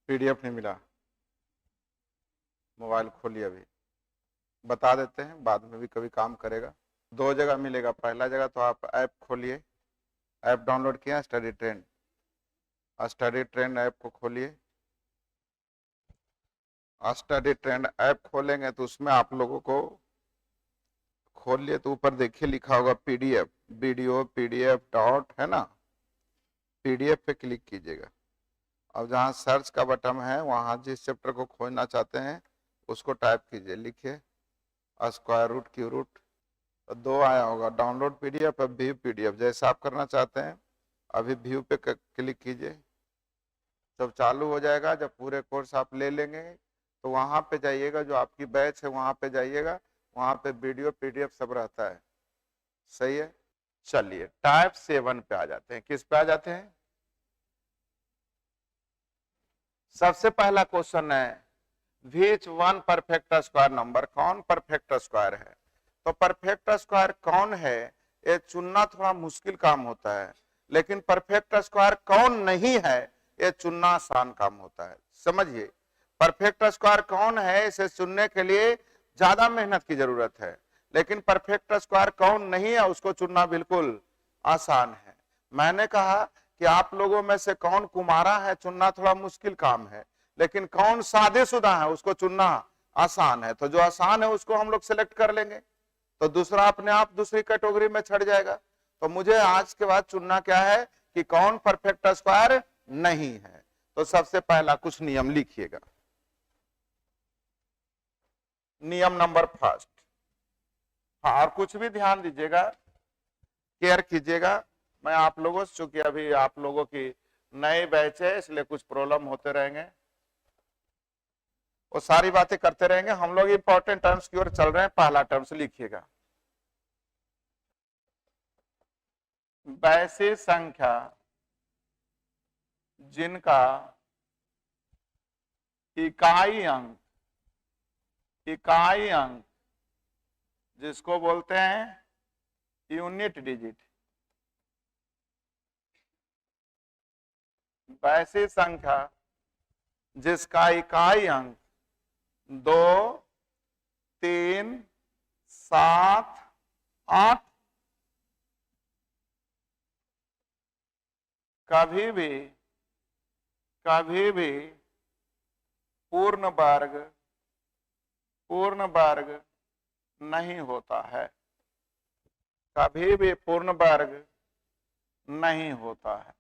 PDF नहीं मिला, mobile खोलिए, अभी बता देते हैं, बाद में भी कभी काम करेगा। दो जगह मिलेगा। पहला जगह तो आप ऐप खोलिए, ऐप डाउनलोड किया study trend, study trend app को खोलिए। स्टडी ट्रेंड ऐप खोलेंगे तो उसमें आप लोगों को खोलिए तो ऊपर देखिए लिखा होगा पीडीएफ, वीडियो पीडीएफ डॉट, है ना, पीडीएफ पे क्लिक कीजिएगा। अब जहाँ सर्च का बटन है वहाँ जिस चैप्टर को खोजना चाहते हैं उसको टाइप कीजिए, लिखिए स्क्वायर रूट क्यू रूट, तो दो आया होगा, डाउनलोड पीडीएफ और व्यू पीडीएफ, जैसा आप करना चाहते हैं। अभी व्यू पे क्लिक कीजिए। जब चालू हो जाएगा, जब पूरे कोर्स आप ले लेंगे तो वहाँ पे जाइएगा, जो आपकी बैच है वहाँ पे जाइएगा, वहाँ पे वीडियो पीडीएफ सब रहता है। सही है। चलिए टाइप 7 पे आ जाते हैं। किस पे आ जाते हैं? सबसे पहला क्वेश्चन है which one perfect square number, कौन परफेक्ट स्क्वायर है? तो परफेक्ट स्क्वायर कौन है ये चुनना थोड़ा मुश्किल काम होता है, लेकिन परफेक्ट स्क्वायर कौन नहीं है ये चुनना आसान काम होता है। समझिए, परफेक्ट स्क्वायर कौन है इसे चुनने के लिए ज्यादा मेहनत की जरूरत है, लेकिन परफेक्ट स्क्वायर कौन नहीं है उसको चुनना बिल्कुल आसान है। मैंने कहा कि आप लोगों में से कौन कुमारा है चुनना थोड़ा मुश्किल काम है, लेकिन कौन शादीशुदा है उसको चुनना आसान है। तो जो आसान है उसको हम लोग सिलेक्ट कर लेंगे, तो दूसरा अपने आप दूसरी कैटेगरी में छड़ जाएगा। तो मुझे आज के बाद चुनना क्या है कि कौन परफेक्ट स्क्वायर नहीं है। तो सबसे पहला कुछ नियम लिखिएगा। नियम नंबर फर्स्ट, हाँ, और कुछ भी ध्यान दीजिएगा, केयर कीजिएगा। मैं आप लोगों से, चूंकि अभी आप लोगों की नई बैच है इसलिए कुछ प्रॉब्लम होते रहेंगे, वो सारी बातें करते रहेंगे। हम लोग इंपॉर्टेंट टर्म्स की ओर चल रहे हैं। पहला टर्म्स लिखिएगा, वैसी संख्या जिनका इकाई अंक जिसको बोलते हैं यूनिट डिजिट, वैसी संख्या जिसका इकाई अंक 2, 3, 7, 8 कभी भी पूर्ण वर्ग नहीं होता है, कभी भी पूर्ण वर्ग नहीं होता है।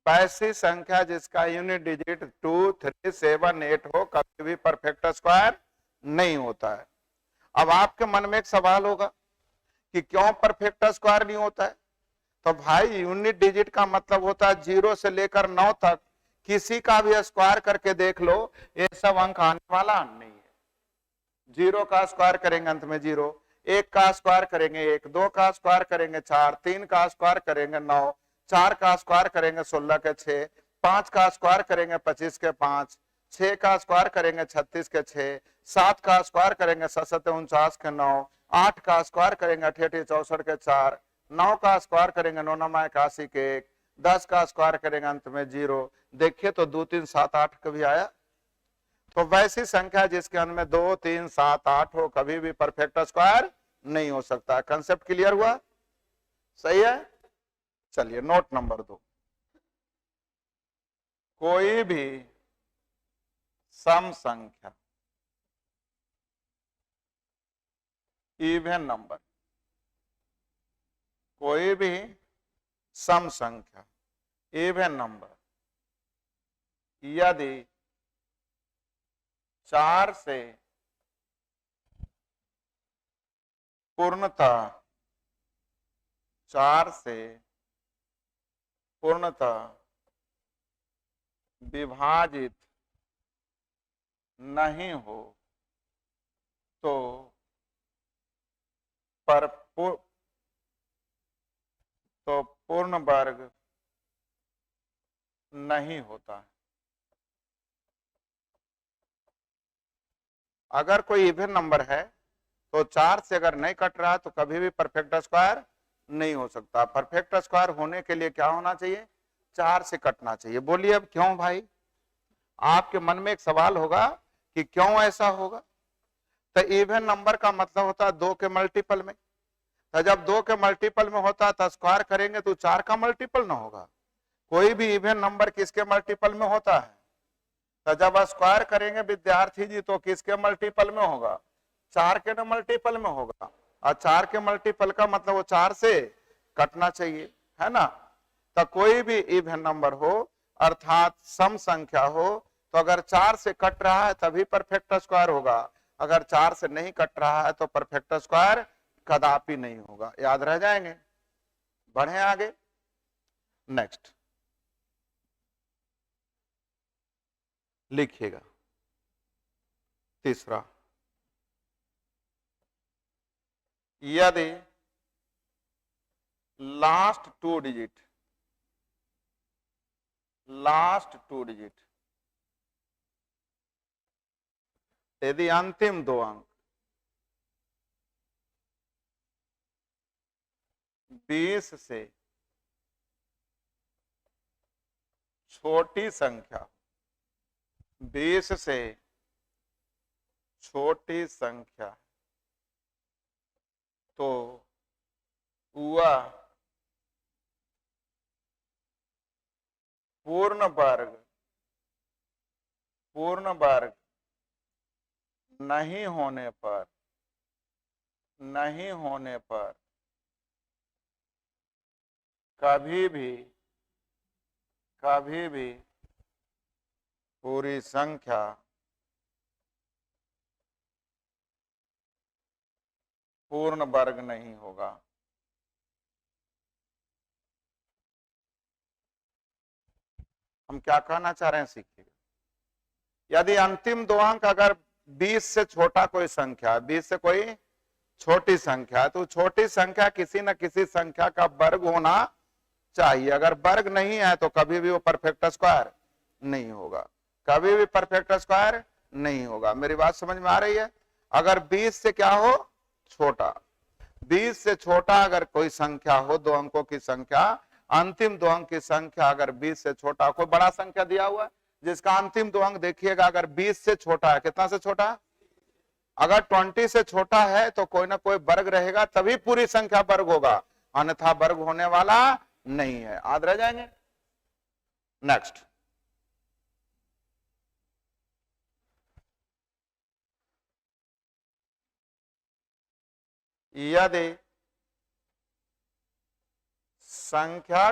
वैसी संख्या जिसका यूनिट डिजिट 2, 3, 7, 8 हो कभी भी परफेक्ट स्क्वायर नहीं होता है। अब आपके मन में एक सवाल होगा कि क्यों परफेक्ट स्क्वायर नहीं होता है? तो भाई यूनिट डिजिट का मतलब होता है 0 से लेकर 9 तक किसी का भी स्क्वायर करके देख लो, ये सब अंक आने वाला नहीं है। 0 का स्क्वायर करेंगे अंत में 0, 1 का स्क्वायर करेंगे 1, 2 का स्क्वायर करेंगे 4, 3 का स्क्वायर करेंगे 9, 4 का स्क्वायर करेंगे 16 के 6, 5 का स्क्वायर करेंगे 25 के 5, 6 का स्क्वायर करेंगे 36 के 6, 7 का स्क्वायर करेंगे 7 49 के 9, 8 का स्क्वायर करेंगे 88 64 के 4, 9 का स्क्वायर करेंगे 9 9 81 के 1, 10 का स्क्वायर करेंगे अंत में 0। देखिए तो 2 3 7 8 कभी आया? तो वैसी संख्या जिसके अंत में 2 3 7 8 हो कभी भी परफेक्ट स्क्वायर नहीं हो सकता। कंसेप्ट क्लियर हुआ? सही है। चलिए नोट नंबर 2, कोई भी सम संख्या इवन नंबर, कोई भी सम संख्या इवन नंबर यदि 4 से पूर्णतः विभाजित नहीं हो तो पूर्ण वर्ग नहीं होता है। अगर कोई इवन नंबर है तो 4 से अगर नहीं कट रहा तो कभी भी परफेक्ट स्क्वायर नहीं हो सकता। परफेक्ट स्क्वायर होने के लिए क्या होना चाहिए? 4 से कटना चाहिए। बोलिए अब क्यों भाई? आपके मन में एक सवाल होगा कि क्यों ऐसा होगा। तो इवन नंबर का मतलब होता है 2 के मल्टीपल में, तो जब 2 के मल्टीपल में होता है तो स्क्वायर करेंगे तो 4 का मल्टीपल ना होगा। कोई भी इवन नंबर किसके मल्टीपल में होता है? तो जब स्क्वायर करेंगे विद्यार्थी जी तो किसके मल्टीपल में होगा? 4 के मल्टीपल में होगा। और 4 के मल्टीपल का मतलब वो 4 से कटना चाहिए, है ना। तो कोई भी इवन नंबर हो अर्थात सम संख्या हो तो अगर 4 से कट रहा है तभी परफेक्ट स्क्वायर होगा, अगर 4 से नहीं कट रहा है तो परफेक्ट स्क्वायर कदापि नहीं होगा। याद रह जाएंगे। बढ़े आगे। नेक्स्ट लिखिएगा तीसरा, यदि लास्ट टू डिजिट यदि अंतिम 2 अंक 20 से छोटी संख्या, 20 से छोटी संख्या तो वह पूर्ण वर्ग नहीं होने पर कभी भी पूरी संख्या पूर्ण वर्ग नहीं होगा। हम क्या कहना चाह रहे हैं सीखिएगा। यदि अंतिम 2 अंक अगर 20 से छोटा कोई संख्या, 20 से कोई छोटी संख्या, तो छोटी संख्या किसी न किसी संख्या का वर्ग होना चाहिए। अगर वर्ग नहीं है तो कभी भी वो परफेक्ट स्क्वायर नहीं होगा, कभी भी परफेक्ट स्क्वायर नहीं होगा। मेरी बात समझ में आ रही है? अगर 20 से क्या हो? छोटा। 20 से छोटा अगर कोई संख्या हो, 2 अंकों की संख्या, अंतिम 2 अंक की संख्या अगर 20 से छोटा, कोई बड़ा संख्या दिया हुआ है जिसका अंतिम 2 अंक देखिएगा अगर 20 से छोटा है, कितना से छोटा? अगर 20 से छोटा है तो कोई ना कोई वर्ग रहेगा तभी पूरी संख्या वर्ग होगा, अन्यथा वर्ग होने वाला नहीं है। याद रह जाएंगे। नेक्स्ट, यदि संख्या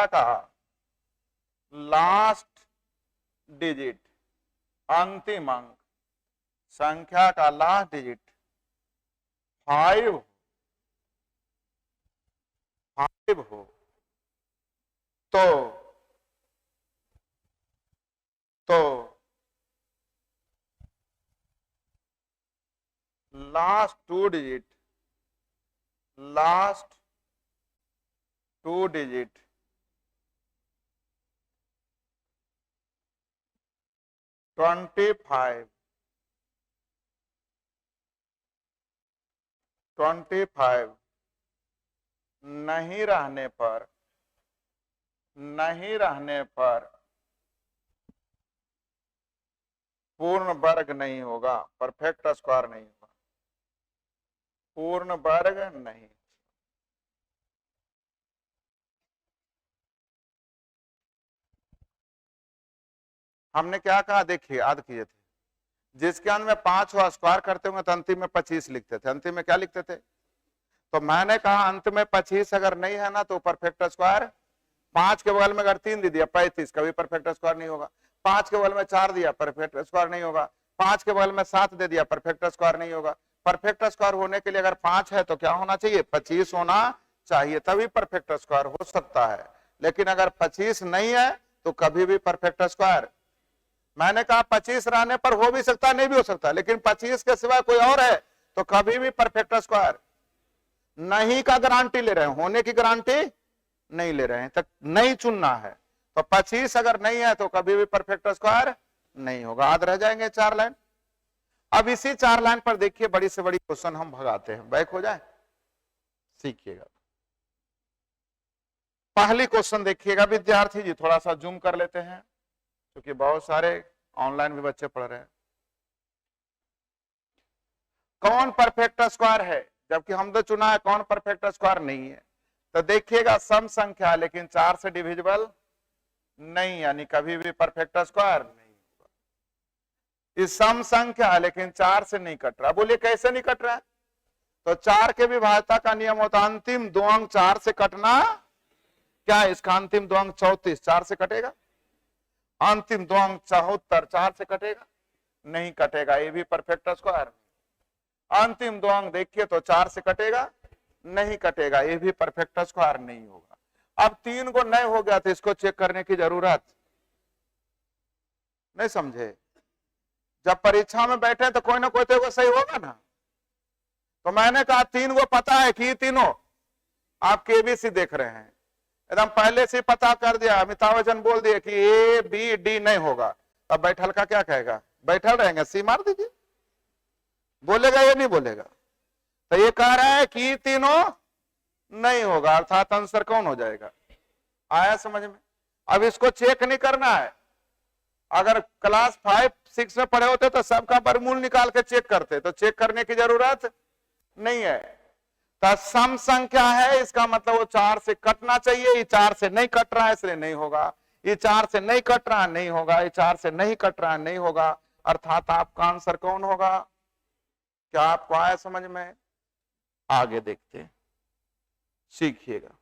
का लास्ट डिजिट, अंतिम अंक, संख्या का लास्ट डिजिट 5 हो तो लास्ट टू डिजिट 25 नहीं रहने पर पूर्ण वर्ग नहीं होगा, परफेक्ट स्क्वायर नहीं होगा, पूर्ण वर्ग नहीं। हमने क्या कहा? देखिए याद किए थे, जिसके अंत में 5 हो स्क्वायर करते होंगे तो अंतिम में 25 लिखते थे। अंतिम में क्या लिखते थे? तो मैंने कहा अंत में 25 अगर नहीं है ना तो परफेक्ट स्क्वायर, 5 के बगल में अगर 3 दे दिया 35, कभी परफेक्ट स्क्वायर नहीं होगा। 5 के बगल में 4 दिया, परफेक्ट स्क्वायर नहीं होगा। 5 के बगल में 7 दे दिया, परफेक्ट स्क्वायर नहीं होगा। परफेक्ट स्क्वायर होने के लिए अगर 5 है तो क्या होना चाहिए? 25 होना चाहिए, तभी परफेक्ट स्क्वायर हो सकता है। लेकिन अगर 25 नहीं है तो कभी भी परफेक्ट स्क्वायर, मैंने कहा 25 रहने पर हो भी सकता है, नहीं भी हो सकता, लेकिन 25 के सिवा कोई और है तो कभी भी परफेक्ट स्क्वायर नहीं का गारंटी ले रहे हैं, होने की गारंटी नहीं ले रहे हैं, तक नहीं चुनना है। तो 25 अगर नहीं है तो कभी भी परफेक्ट स्क्वायर नहीं होगा। याद रह जाएंगे 4 लाइन। अब इसी 4 लाइन पर देखिए बड़ी से बड़ी क्वेश्चन हम भगाते हैं, बैक हो जाए, सीखिएगा। पहली क्वेश्चन देखिएगा विद्यार्थी जी, थोड़ा सा जूम कर लेते हैं क्योंकि बहुत सारे ऑनलाइन भी बच्चे पढ़ रहे हैं। कौन परफेक्ट स्क्वायर है, जबकि हमने चुना है कौन परफेक्ट स्क्वायर नहीं है। तो देखिएगा सम संख्या लेकिन 4 से डिविजिबल नहीं, यानी कभी भी परफेक्ट स्क्वायर नहीं होगा। इस सम संख्या लेकिन 4 से नहीं कट रहा। बोलिए कैसे नहीं कट रहा है? तो 4 के विभाज्यता का नियम होता है अंतिम 2 अंक 4 से कटना। क्या है इसका अंतिम 2 अंक 34 4 से कटेगा? अंतिम 2 अंक 74 4 से कटेगा? नहीं कटेगा, ये भी परफेक्ट स्क्वायर। अंतिम 2 अंक देखिए तो 4 से कटेगा? नहीं कटेगा, ये भी परफेक्ट स्क्वायर नहीं होगा। अब 3 को नहीं हो गया तो इसको चेक करने की जरूरत नहीं, समझे? जब परीक्षा में बैठे तो कोई ना कोई तो सही होगा ना। तो मैंने कहा 3 को पता है कि तीनों आप केबीसी देख रहे हैं, एकदम पहले से पता कर दिया। अमिताभ बच्चन बोल दिए कि ए बी डी नहीं होगा, अब बैठल का क्या कहेगा? बैठल रहेंगे, सी मार दीजिए। बोलेगा या नहीं बोलेगा? तो ये कह रहा है कि तीनों नहीं होगा, अर्थात आंसर कौन हो जाएगा? आया समझ में? अब इसको चेक नहीं करना है। अगर क्लास 5 6 में पढ़े होते तो सबका वर्गमूल निकाल के चेक करते, तो चेक करने की जरूरत नहीं है। तो सम संख्या है, इसका मतलब वो 4 से कटना चाहिए। ये 4 से नहीं कट रहा है इसलिए नहीं होगा। ये 4 से नहीं कट रहा नहीं होगा, ये 4 से नहीं कट रहा नहीं होगा, अर्थात आपका आंसर कौन होगा? क्या आपको आया समझ में? आगे देखते हैं, सीखिएगा।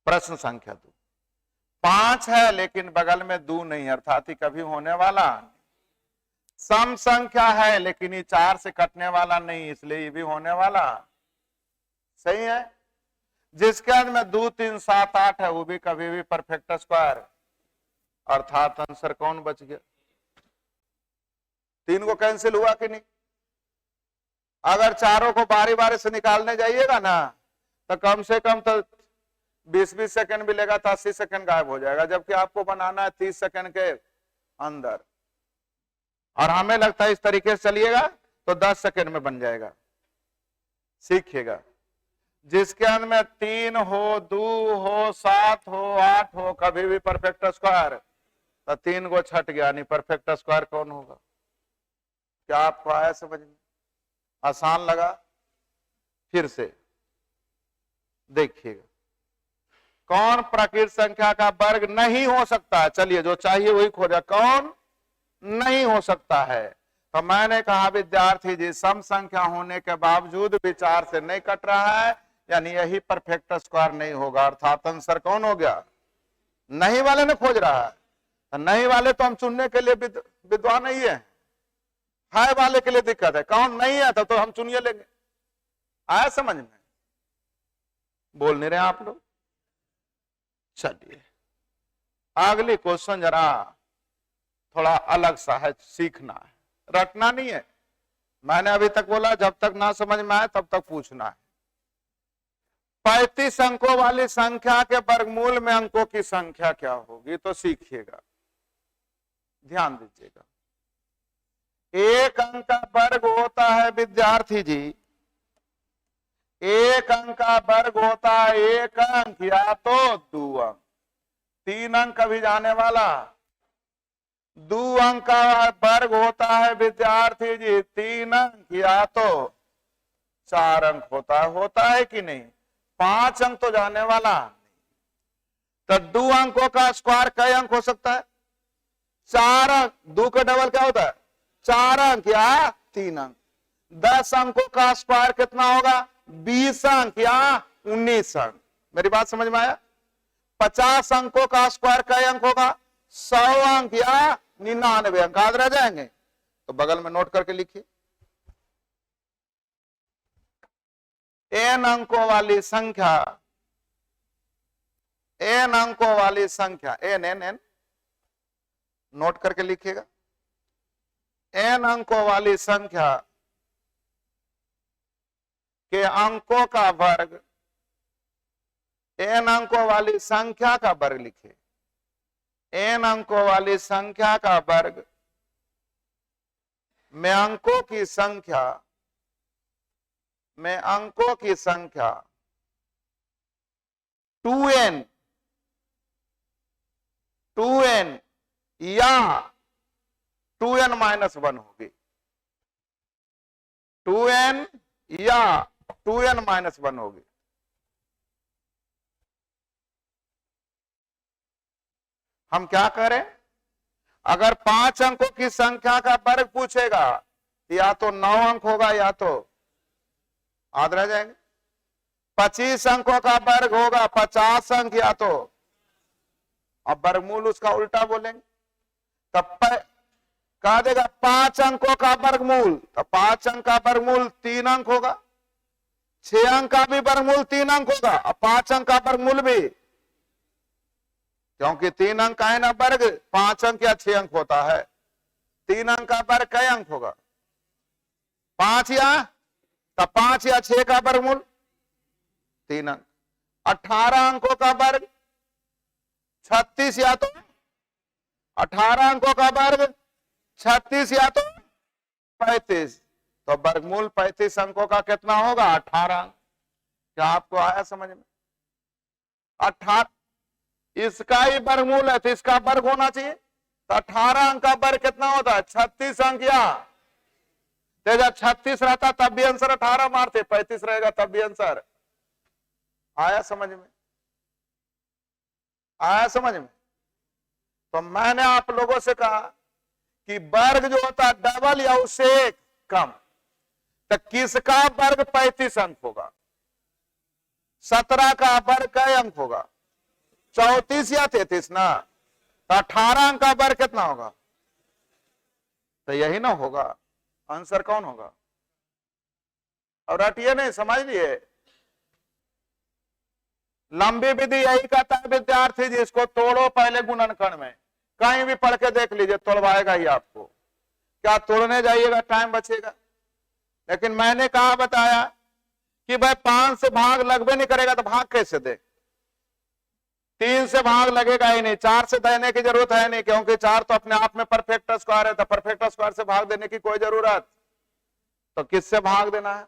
प्रश्न संख्या 2, 5 है लेकिन बगल में 2 नहीं, अर्थात ही कभी होने वाला। सम संख्या है लेकिन ये 4 से कटने वाला नहीं, इसलिए ये भी होने वाला। सही है। जिसके अंत में 2 3 7 8 है वो भी कभी भी परफेक्ट स्क्वायर, अर्थात आंसर कौन बच गया? 3 को कैंसिल हुआ कि नहीं? अगर चारों को बारी बारी से निकालने जाइएगा ना तो कम से कम तो 20-20 सेकंड भी लेगा तो 80 सेकंड गायब हो जाएगा, जबकि आपको बनाना है 30 सेकंड के अंदर। और हमें लगता है इस तरीके से चलिएगा तो 10 सेकंड में बन जाएगा। सीखिएगा। जिसके अंत में 3 हो, 2 हो, 7 हो, 8 हो, कभी भी परफेक्ट स्क्वायर। तो 3 को छट गया, नहीं परफेक्ट स्क्वायर कौन होगा? क्या आपको आया समझ में? आसान लगा? फिर से देखिएगा। कौन प्राकृत संख्या का वर्ग नहीं हो सकता? चलिए जो चाहिए वही खोजा। कौन नहीं हो सकता है? तो मैंने कहा विद्यार्थी जी सम संख्या होने के बावजूद भी 4 से नहीं कट रहा है, यानी यही परफेक्ट स्क्वायर नहीं होगा, अर्थात आंसर कौन हो गया? नहीं वाले ने खोज रहा है। तो नहीं वाले तो हम चुनने के लिए विद्वान नहीं है वाले के लिए दिक्कत है। कौन नहीं है तो हम चुनिए लेंगे। आया समझ में? बोल नहीं रहे आप लोग? चलिए अगली क्वेश्चन जरा थोड़ा अलग सा है, सीखना है, रटना नहीं है। मैंने अभी तक बोला जब तक ना समझ में आए तब तक पूछना है। 35 अंकों वाली संख्या के वर्गमूल में अंकों की संख्या क्या होगी? तो सीखिएगा, ध्यान दीजिएगा। एक अंक का वर्ग होता है विद्यार्थी जी, एक अंक का वर्ग होता है 1 अंक या तो 2 अंक। 3 अंक कभी जाने वाला। 2 अंक का वर्ग होता है विद्यार्थी जी 3 अंक या तो 4 अंक होता है कि नहीं? 5 अंक तो जाने वाला। तो 2 अंकों का स्क्वायर कई अंक हो सकता है? 4 अंक। 2 का डबल क्या होता है? 4 अंक या 3 अंक। 10 अंकों का स्क्वायर कितना होगा? 20 अंक या 19 अंक। मेरी बात समझ में आया? 50 अंकों का स्क्वायर कई अंक होगा? 100 अंक या 99 अंक। याद रह जाएंगे तो बगल में नोट करके लिखिए। n अंकों वाली संख्या, n अंकों वाली संख्या, n नोट करके लिखिएगा। n अंकों वाली संख्या के अंकों का वर्ग, n अंकों वाली संख्या का वर्ग लिखे। n अंकों वाली संख्या का वर्ग में अंकों की संख्या 2n या 2n माइनस 1 होगी, 2n या 2n माइनस 1 होगी। हम क्या करें, अगर 5 अंकों की संख्या का वर्ग पूछेगा या तो 9 अंक होगा या तो याद रह जाएंगे। 25 अंकों का वर्ग होगा 50 अंक या तो, अब वर्गमूल उसका उल्टा बोलेंगे तब कहा देगा 5 अंकों का वर्गमूल, तो 5 अंक का वर्गमूल 3 अंक होगा, 6 अंक का भी वर्गमूल 3 अंक होगा, अब 5 अंक का वर्गमूल भी, क्योंकि 3 अंक का है ना वर्ग, 5 अंक या 6 अंक होता है। 3 अंक का वर्ग कई अंक होगा, 5 या, तब 5 या 6 का वर्गमूल 3 अंक। 18 अंकों का वर्ग 36 या तो, 18 अंकों का वर्ग 36 या तो 35, तो वर्गमूल 35 अंकों का कितना होगा 18 अंक। क्या आपको आया समझ में? 18 इसका ही वर्गमूल है तो इसका वर्ग होना चाहिए, तो 18 अंक का वर्ग कितना होता है 36 अंक, या तो जब 36 रहता तब भी आंसर 18 मारते, 35 रहेगा तब भी आंसर। आया समझ में? आया समझ में? तो मैंने आप लोगों से कहा कि वर्ग जो होता है डबल या उससे एक कम, तो किसका वर्ग 35 अंक होगा? 17 का वर्ग कई अंक होगा? 34 या 33 ना, तो 18 अंक का वर्ग कितना होगा? तो यही ना होगा आंसर। कौन होगा? और रटिए नहीं, समझ लिए। लंबी विधि यही कहता है विद्यार्थी जी, इसको तोड़ो पहले गुणनखंड में, कहीं भी पढ़ के देख लीजिए तोड़वाएगा ही आपको। क्या तोड़ने जाइएगा टाइम बचेगा। लेकिन मैंने कहा बताया कि भाई 5 से भाग लगभग नहीं करेगा तो भाग कैसे दे, 3 से भाग लगेगा ही नहीं, 4 से देने की जरूरत है नहीं, क्योंकि 4 तो अपने आप में परफेक्ट स्क्वायर है, तो परफेक्ट स्क्वायर से भाग देने की कोई जरूरत, तो किससे भाग देना है?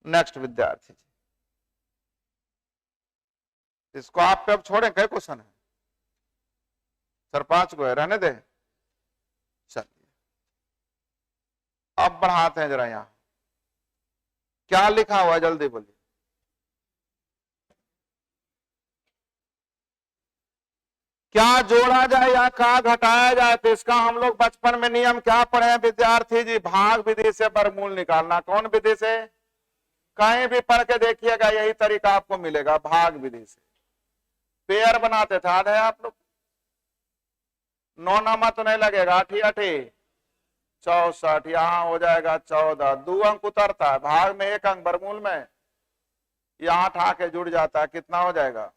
नेक्स्ट विद्यार्थी, इसको आप पे अब छोड़ें, कई क्वेश्चन है सर? 5 को है, रहने दे। चलिए अब बढ़ाते हैं जरा, यहां क्या लिखा हुआ है जल्दी बोलिए। क्या जोड़ा जाए या क्या घटाया जाए, तो इसका हम लोग बचपन में नियम क्या पढ़े हैं विद्यार्थी जी? भाग विधि से वर्गमूल निकालना। कौन विधि से? कहीं भी पढ़ के देखिएगा यही तरीका आपको मिलेगा, भाग विधि से। पेयर बनाते थे, याद है आप लोग? 9 नामा तो नहीं लगेगा, 8 8 64, यहां हो जाएगा 14, 2 अंक उतरता है, भाग में 1 अंक, वर्गमूल में यहां 8 आके जुड़ जाता है, कितना हो जाएगा?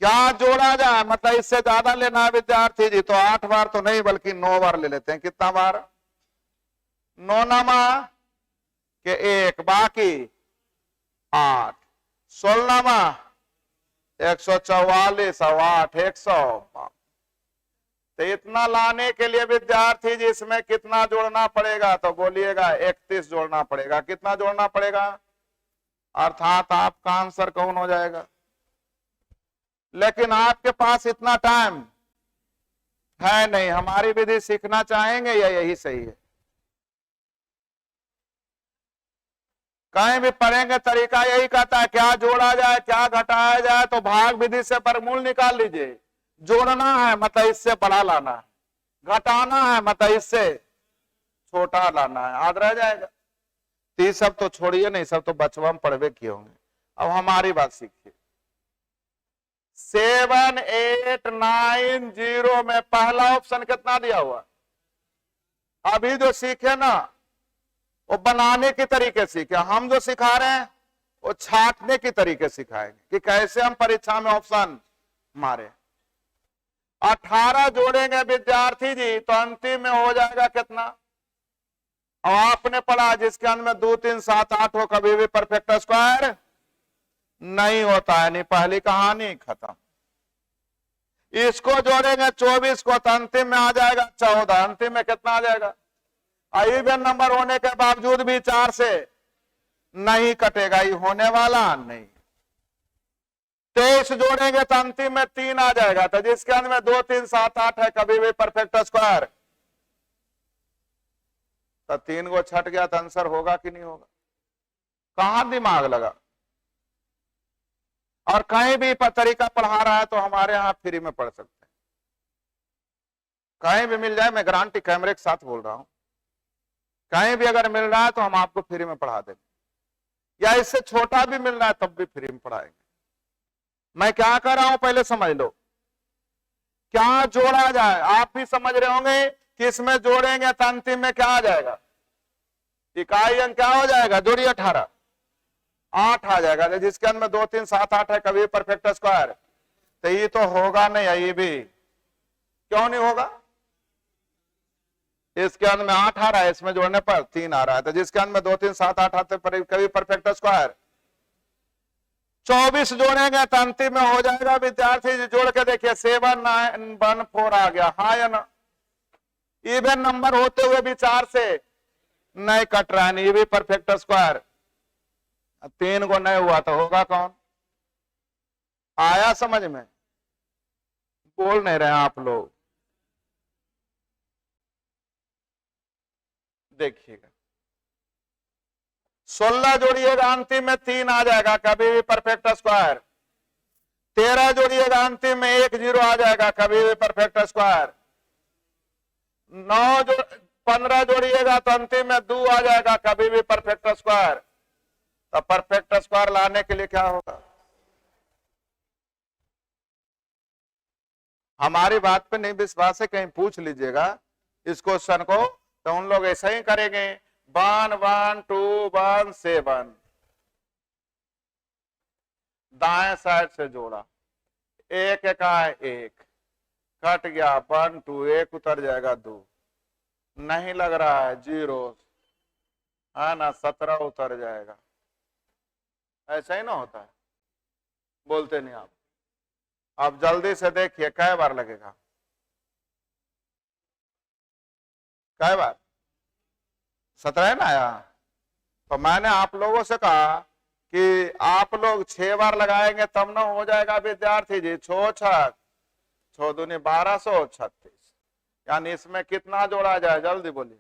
क्या जोड़ा जाए, मतलब इससे ज्यादा लेना है विद्यार्थी जी, तो 8 बार तो नहीं बल्कि 9 बार ले लेते हैं। कितना बार? 9 नामा के 1, बाकी 8, 16 नामा 144, 8 100। तो इतना लाने के लिए विद्यार्थी जी इसमें कितना जोड़ना पड़ेगा, तो बोलिएगा 31 जोड़ना पड़ेगा। कितना जोड़ना पड़ेगा? अर्थात आपका आंसर कौन हो जाएगा? लेकिन आपके पास इतना टाइम है नहीं, हमारी विधि सीखना चाहेंगे या यही सही है? कहीं भी पढ़ेंगे तरीका यही कहता है, क्या जोड़ा जाए क्या घटाया जाए, तो भाग विधि से वर्गमूल निकाल लीजिए। जोड़ना है मतलब इससे बड़ा लाना है, घटाना है मतलब इससे छोटा लाना है, याद रह जाएगा। तो ये सब तो छोड़िए नहीं, सब तो बचपन में पढ़वे किए होंगे। अब हमारी बात सीखिए। 7 8 9 0 में पहला ऑप्शन कितना दिया हुआ? अभी जो सीखे ना वो बनाने के तरीके सीखे, हम जो सिखा रहे हैं वो छाटने के तरीके सिखाएंगे कि कैसे हम परीक्षा में ऑप्शन मारे। 18 जोड़ेंगे विद्यार्थी जी तो अंतिम में हो जाएगा कितना? अब आपने पढ़ा जिसके अंत में 2 3 7 8 हो, कभी भी परफेक्ट स्क्वायर नहीं होता है, नहीं पहली कहानी खत्म। इसको जोड़ेंगे 24 को तो अंतिम में आ जाएगा 14, अंतिम में कितना आ जाएगा? इवन नंबर होने के बावजूद भी 4 से नहीं कटेगा, ये होने वाला नहीं। 23 जोड़ेंगे तो अंतिम में 3 आ जाएगा, तो जिसके अंत में 2 3 7 8 है, कभी भी परफेक्ट स्क्वायर। तो 3 को छट गया तो आंसर होगा कि नहीं होगा? कहां दिमाग लगा? और कहीं भी तरीका पढ़ा रहा है तो हमारे यहाँ फ्री में पढ़ सकते हैं, कहीं भी मिल जाए। मैं गारंटी कैमरे के साथ बोल रहा हूं, कहीं भी अगर मिल रहा है तो हम आपको फ्री में पढ़ा देंगे, या इससे छोटा भी मिल रहा है तब भी फ्री में पढ़ाएंगे। मैं क्या कर रहा हूं पहले समझ लो, क्या जोड़ा जाए। आप भी समझ रहे होंगे कि इसमें जोड़ेंगे तो अंतिम में क्या आ जाएगा? इकाई अंक क्या हो जाएगा? जोड़िए 18, 8 आ जाएगा, जिसके अंदर में 2 3 7 8 है, कभी परफेक्ट स्क्वायर। तो ये तो होगा नहीं, ये भी क्यों नहीं होगा? इसके अंदर में 8 आ रहा है, इसमें जोड़ने पर 3 आ रहा है, तो जिसके अंदर में 2 3 7 8 आते कभी परफेक्ट स्क्वायर। 24 जोड़ेंगे तो अंतिम में हो जाएगा विद्यार्थी जी, जोड़ के देखिए 7 9 1 4 आ गया, हाँ या ना? इवन नंबर होते हुए भी 4 से नहीं कट रहा है, ये भी परफेक्ट स्क्वायर। 3 को नहीं हुआ तो होगा कौन? आया समझ में? बोल नहीं रहे आप लोग। देखिएगा 16 जोड़िएगा अंतिम में 3 आ जाएगा, कभी भी परफेक्ट स्क्वायर। 13 जोड़िएगा अंतिम में 1 0 आ जाएगा, कभी भी परफेक्ट स्क्वायर। 15 जोड़िएगा तो अंतिम में 2 आ जाएगा, कभी भी परफेक्ट स्क्वायर। तो परफेक्ट स्क्वायर लाने के लिए क्या होगा? हमारी बात पे नहीं विश्वास है, कहीं पूछ लीजिएगा इस क्वेश्चन को, तो उन लोग ऐसा ही करेंगे। 1 1 2 1 7 दाएं साइड से जोड़ा, 1 1 कट गया, 1 2 1 उतर जाएगा, 2 नहीं लग रहा है, 0 है ना, 17 उतर जाएगा। ऐसा ही ना होता है, बोलते नहीं आप। अब जल्दी से देखिए कै बार लगेगा, कै बार? 17 ना आया। तो मैंने आप लोगों से कहा कि आप लोग 6 बार लगाएंगे तब ना हो जाएगा विद्यार्थी जी। 6 6 6 दूनी 1236, यानी इसमें कितना जोड़ा जाए? जल्दी बोलिए।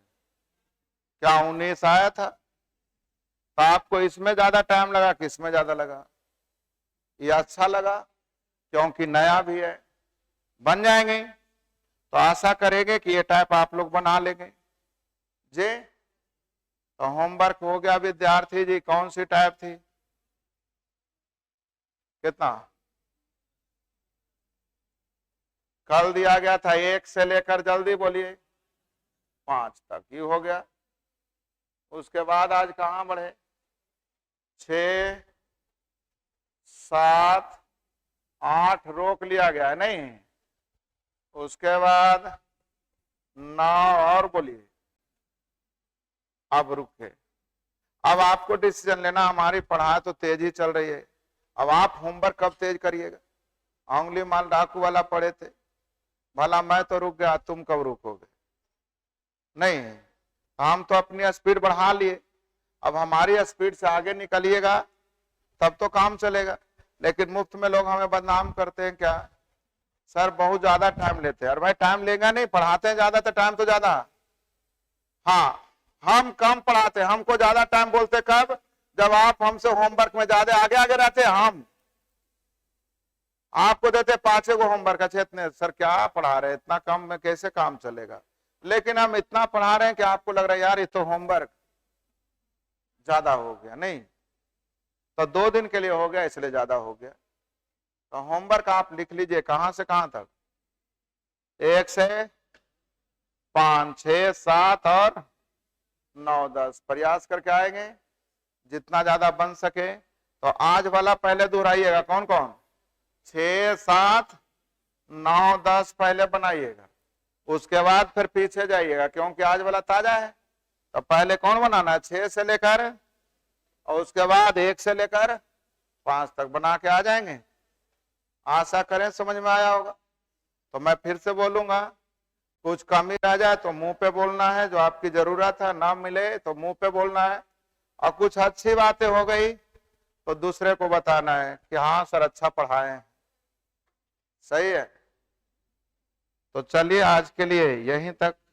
क्या 19 आया था? तो आपको इसमें ज्यादा टाइम लगा कि इसमें ज्यादा लगा? ये अच्छा लगा क्योंकि नया भी है, बन जाएंगे। तो आशा करेंगे कि ये टाइप आप लोग बना लेंगे जी। तो होमवर्क हो गया विद्यार्थी जी। कौन सी टाइप थी? कितना कल दिया गया था? 1 से लेकर जल्दी बोलिए 5 तक, ये हो गया। उसके बाद आज कहां बढ़े? 6 7 8 रोक लिया गया है नहीं? उसके बाद 9 और बोलिए। अब रुके, अब आपको डिसीजन लेना। हमारी पढ़ाई तो तेज ही चल रही है, अब आप होमवर्क कब तेज करिएगा? उंगली माल डाकू वाला पढ़े थे, भला मैं तो रुक गया, तुम कब रुकोगे? नहीं, हम तो अपनी स्पीड बढ़ा लिए, अब हमारी स्पीड से आगे निकलिएगा तब तो काम चलेगा। लेकिन मुफ्त में लोग हमें बदनाम करते हैं क्या? सर बहुत ज्यादा टाइम लेते हैं। और भाई टाइम लेगा नहीं, पढ़ाते हैं ज्यादा तो टाइम तो ज्यादा। हाँ, हम कम पढ़ाते हैं, हमको ज्यादा टाइम बोलते कब? जब आप हमसे होमवर्क में ज्यादा आगे आगे रहते हैं। हम आपको देते 5 को होमवर्क, अच्छे इतने सर क्या पढ़ा रहे, इतना कम में कैसे काम चलेगा? लेकिन हम इतना पढ़ा रहे हैं कि आपको लग रहा है यार ये तो होमवर्क ज्यादा हो गया। नहीं, तो 2 दिन के लिए हो गया इसलिए ज्यादा हो गया। तो होमवर्क आप लिख लीजिए कहां से कहां तक? 1 से 5 6 7 और 9 10 प्रयास करके आएंगे जितना ज्यादा बन सके। तो आज वाला पहले दोहराइएगा। कौन कौन? 6 7 9 10 पहले बनाइएगा, उसके बाद फिर पीछे जाइएगा क्योंकि आज वाला ताजा है। तो पहले कौन बनाना है? 6 से लेकर, और उसके बाद 1 से लेकर 5 तक बना के आ जाएंगे। आशा करें समझ में आया होगा। तो मैं फिर से बोलूंगा, कुछ कमी रह जाए तो मुंह पे बोलना है, जो आपकी जरूरत है, ना मिले तो मुंह पे बोलना है। और कुछ अच्छी बातें हो गई तो दूसरे को बताना है कि हाँ सर अच्छा पढ़ाए हैं। सही है। तो चलिए आज के लिए यहीं तक।